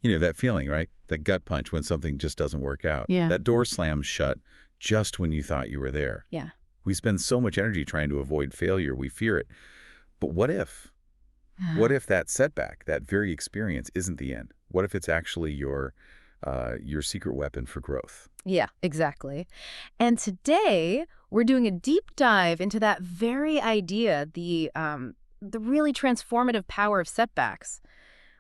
You know, that feeling, right? That gut punch when something just doesn't work out. Yeah. That door slams shut just when you thought you were there. Yeah. We spend so much energy trying to avoid failure, we fear it. But what if? What if that setback, that very experience, isn't the end? What if it's actually your secret weapon for growth? Yeah, exactly. And today we're doing a deep dive into that very idea, the really transformative power of setbacks.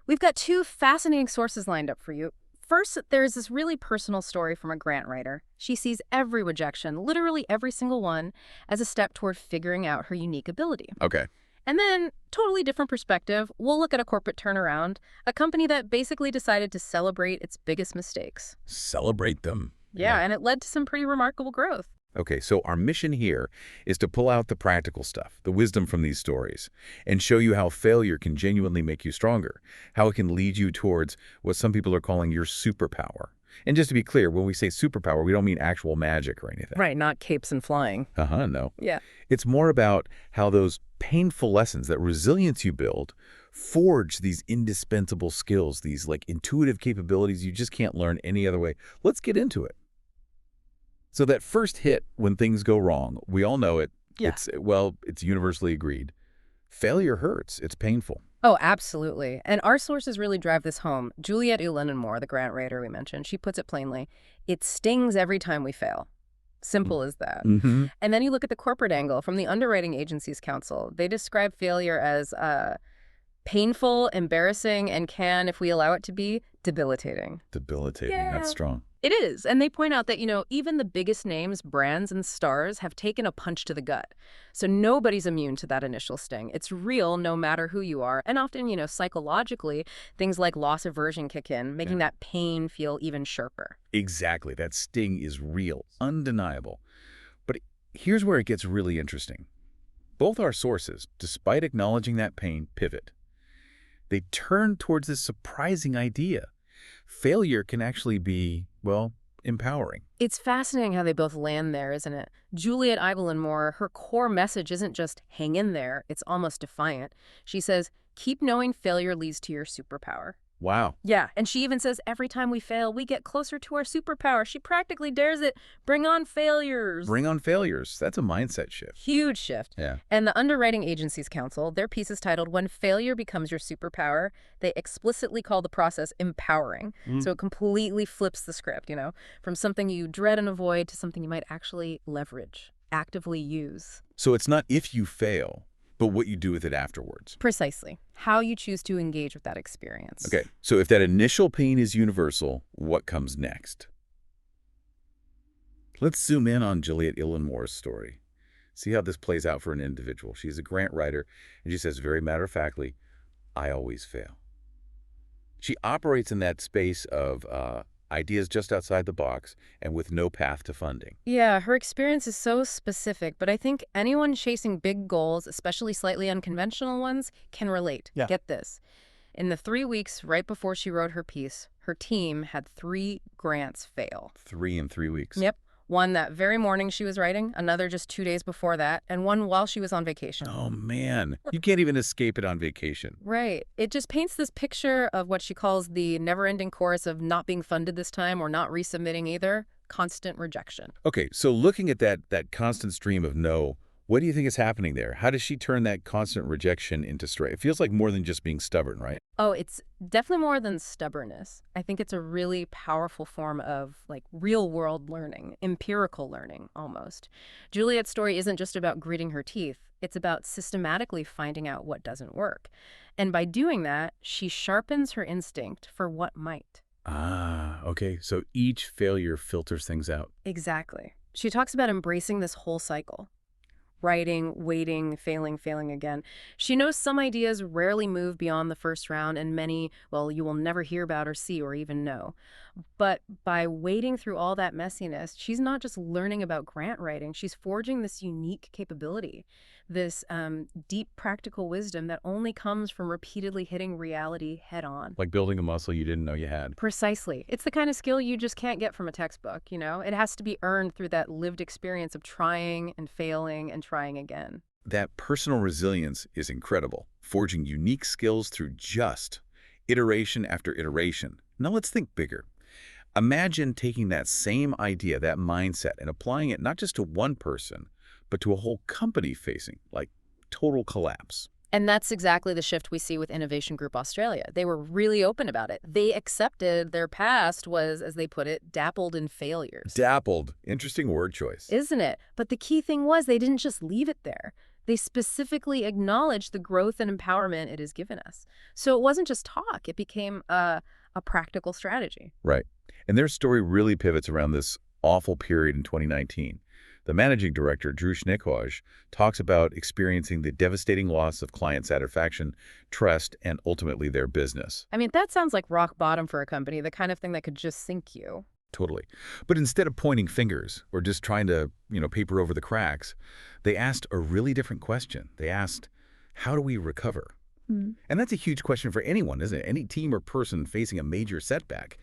We've got two fascinating sources lined up for you. First, there's this really personal story from a grant writer. She sees every rejection, literally every single one, as a step toward figuring out her unique ability. Okay. And then, totally different perspective, we'll look at a corporate turnaround, a company that basically decided to celebrate its biggest mistakes. Celebrate them. Yeah, and it led to some pretty remarkable growth. Okay, so our mission here is to pull out the practical stuff, the wisdom from these stories, and show you how failure can genuinely make you stronger, how it can lead you towards what some people are calling your superpower. And just to be clear, when we say superpower, we don't mean actual magic or anything. Right, not capes and flying. No. Yeah. It's more about how those painful lessons, that resilience you build, forge these indispensable skills, these like intuitive capabilities you just can't learn any other way. Let's get into it. So that first hit when things go wrong, we all know it. Yeah. It's universally agreed. Failure hurts. It's painful. Oh, absolutely. And our sources really drive this home. Juliet E. Moore, the grant writer we mentioned, she puts it plainly. It stings every time we fail. Simple as that. Mm-hmm. And then you look at the corporate angle from the Underwriting Agencies Council. They describe failure as painful, embarrassing, and can, if we allow it to be, debilitating. Debilitating. Yeah. That's strong. It is. And they point out that, even the biggest names, brands, and stars have taken a punch to the gut. So nobody's immune to that initial sting. It's real no matter who you are. And often, psychologically, things like loss aversion kick in, making that pain feel even sharper. Exactly. That sting is real, undeniable. But here's where it gets really interesting. Both our sources, despite acknowledging that pain, pivot. They turn towards this surprising idea. Failure can actually be, empowering. It's fascinating how they both land there, isn't it? Juliet Evelyn Moore, her core message isn't just hang in there, it's almost defiant. She says, keep knowing failure leads to your superpower. Wow. Yeah, and she even says every time we fail, we get closer to our superpower. She practically dares it. Bring on failures. Bring on failures. That's a mindset shift. Huge shift. Yeah. And the Underwriting Agencies Council, their piece is titled, When Failure Becomes Your Superpower. They explicitly call the process empowering. So it completely flips the script, from something you dread and avoid to something you might actually leverage, actively use. So it's not if you fail, but what you do with it afterwards. Precisely. How you choose to engage with that experience. Okay, so if that initial pain is universal, what comes next? Let's zoom in on Juliet Moore's story. See how this plays out for an individual. She's a grant writer, and she says very matter-of-factly, I always fail. She operates in that space of ideas just outside the box and with no path to funding. Yeah, her experience is so specific, but I think anyone chasing big goals, especially slightly unconventional ones, can relate. Yeah. Get this. In the 3 weeks right before she wrote her piece, her team had 3 grants fail. 3 in 3 weeks. Yep. One that very morning she was writing, another just 2 days before that, and one while she was on vacation. Oh, man. You can't even escape it on vacation. Right. It just paints this picture of what she calls the never-ending chorus of not being funded this time or not resubmitting either. Constant rejection. Okay, so looking at that constant stream of no, what do you think is happening there? How does she turn that constant rejection into strength? It feels like more than just being stubborn, right? Oh, it's definitely more than stubbornness. I think it's a really powerful form of real-world learning, empirical learning almost. Juliet's story isn't just about gritting her teeth. It's about systematically finding out what doesn't work. And by doing that, she sharpens her instinct for what might. Ah, okay. So each failure filters things out. Exactly. She talks about embracing this whole cycle. Writing, waiting, failing again. She knows some ideas rarely move beyond the first round, and many, you will never hear about or see or even know. But by wading through all that messiness, she's not just learning about grant writing, she's forging this unique capability, this deep practical wisdom that only comes from repeatedly hitting reality head on. Like building a muscle you didn't know you had. Precisely. It's the kind of skill you just can't get from a textbook, It has to be earned through that lived experience of trying and failing and trying again. That personal resilience is incredible, forging unique skills through just iteration after iteration, Now let's think bigger. Imagine taking that same idea, that mindset, and applying it not just to one person, but to a whole company facing, like, total collapse. And that's exactly the shift we see with Innovation Group Australia. They were really open about it. They accepted their past was, as they put it, dappled in failures. Dappled. Interesting word choice. Isn't it? But the key thing was they didn't just leave it there. They specifically acknowledged the growth and empowerment it has given us. So it wasn't just talk. It became a practical strategy. Right. And their story really pivots around this awful period in 2019. The managing director, Drew Schnickhoj, talks about experiencing the devastating loss of client satisfaction, trust, and ultimately their business. I mean, that sounds like rock bottom for a company, the kind of thing that could just sink you. Totally. But instead of pointing fingers or just trying to, paper over the cracks, they asked a really different question. They asked, how do we recover? And that's a huge question for anyone, isn't it? Any team or person facing a major setback.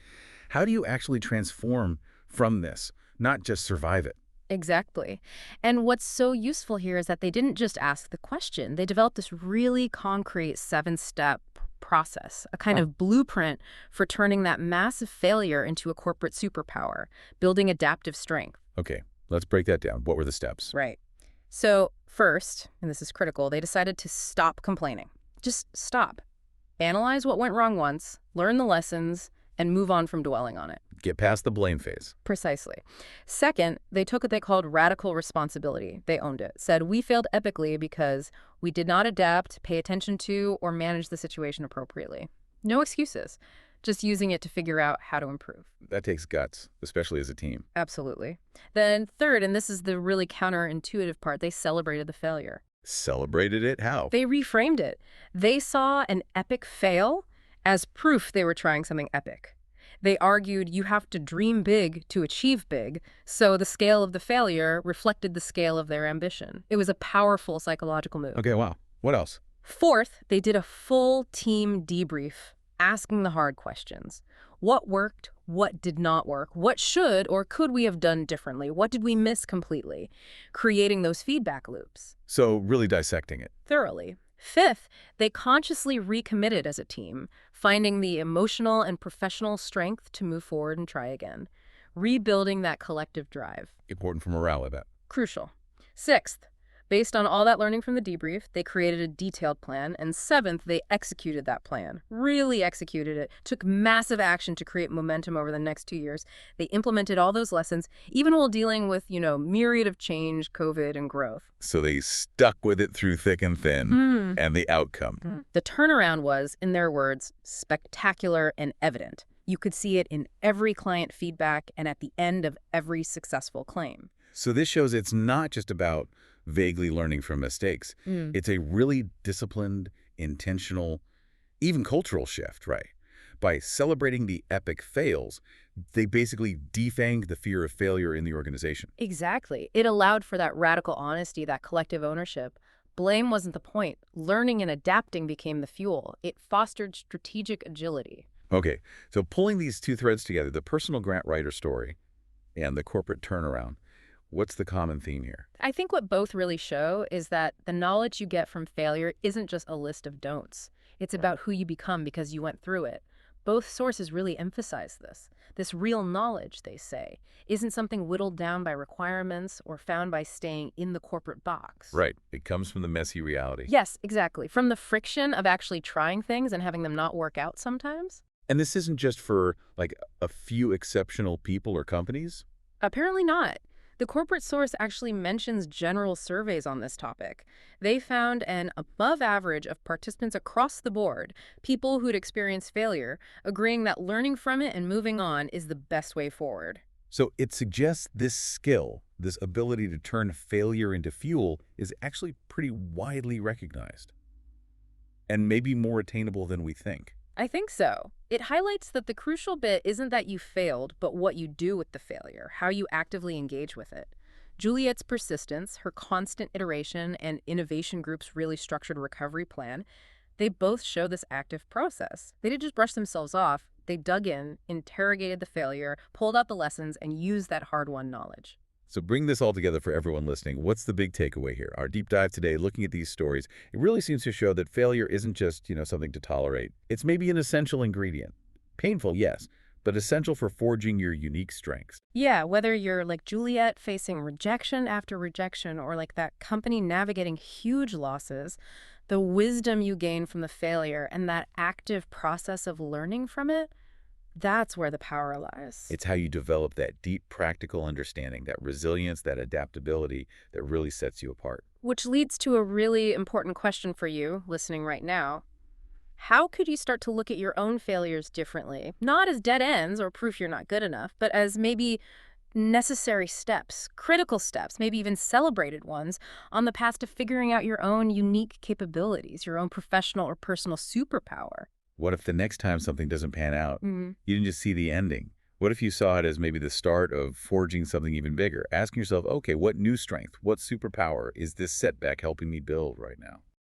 How do you actually transform from this, not just survive it? Exactly. And what's so useful here is that they didn't just ask the question. They developed this really concrete 7-step process, a kind of blueprint for turning that massive failure into a corporate superpower, building adaptive strength. Okay, let's break that down. What were the steps? Right. So first, and this is critical, they decided to stop complaining. Just stop. Analyze what went wrong once, learn the lessons, and move on from dwelling on it. Get past the blame phase. Precisely. Second, they took what they called radical responsibility. They owned it. Said, we failed epically because we did not adapt, pay attention to, or manage the situation appropriately. No excuses. Just using it to figure out how to improve. That takes guts, especially as a team. Absolutely. Then third, and this is the really counterintuitive part, they celebrated the failure. Celebrated it? How? They reframed it. They saw an epic fail as proof they were trying something epic. They argued you have to dream big to achieve big, so the scale of the failure reflected the scale of their ambition. It was a powerful psychological move. Okay, wow. What else? Fourth, they did a full team debrief, asking the hard questions. What worked? What did not work? What should or could we have done differently? What did we miss completely? Creating those feedback loops. So really dissecting it. Thoroughly. Fifth, they consciously recommitted as a team, finding the emotional and professional strength to move forward and try again. Rebuilding that collective drive. Important for morale, I bet. Crucial. Sixth, based on all that learning from the debrief, they created a detailed plan. And seventh, they executed that plan. Really executed it. Took massive action to create momentum over the next 2 years. They implemented all those lessons, even while dealing with, myriad of change, COVID, and growth. So they stuck with it through thick and thin. And the outcome? The turnaround was, in their words, spectacular and evident. You could see it in every client feedback and at the end of every successful claim. So this shows it's not just about vaguely learning from mistakes. It's a really disciplined, intentional, even cultural shift, right? By celebrating the epic fails, they basically defanged the fear of failure in the organization. Exactly. It allowed for that radical honesty, that collective ownership. Blame wasn't the point. Learning and adapting became the fuel. It fostered strategic agility. Okay, so pulling these two threads together, the personal grant writer story and the corporate turnaround, what's the common theme here? I think what both really show is that the knowledge you get from failure isn't just a list of don'ts. It's about who you become because you went through it. Both sources really emphasize this. This real knowledge, they say, isn't something whittled down by requirements or found by staying in the corporate box. Right. It comes from the messy reality. Yes, exactly. From the friction of actually trying things and having them not work out sometimes. And this isn't just for, like, a few exceptional people or companies? Apparently not. The corporate source actually mentions general surveys on this topic. They found an above average of participants across the board, people who'd experienced failure, agreeing that learning from it and moving on is the best way forward. So it suggests this skill, this ability to turn failure into fuel, is actually pretty widely recognized. And maybe more attainable than we think. I think so. It highlights that the crucial bit isn't that you failed, but what you do with the failure, how you actively engage with it. Juliet's persistence, her constant iteration, and Innovation Group's really structured recovery plan, they both show this active process. They didn't just brush themselves off. They dug in, interrogated the failure, pulled out the lessons, and used that hard-won knowledge. So bring this all together for everyone listening. What's the big takeaway here? Our deep dive today, looking at these stories, it really seems to show that failure isn't just, something to tolerate. It's maybe an essential ingredient. Painful, yes, but essential for forging your unique strengths. Yeah, whether you're like Juliet facing rejection after rejection or like that company navigating huge losses, the wisdom you gain from the failure and that active process of learning from it, that's where the power lies. It's how you develop that deep practical understanding, that resilience, that adaptability that really sets you apart. Which leads to a really important question for you listening right now. How could you start to look at your own failures differently? Not as dead ends or proof you're not good enough, but as maybe necessary steps, critical steps, maybe even celebrated ones on the path to figuring out your own unique capabilities, your own professional or personal superpower. What if the next time something doesn't pan out, Mhm. you didn't just see the ending? What if you saw it as maybe the start of forging something even bigger? Asking yourself, okay, what new strength, what superpower is this setback helping me build right now?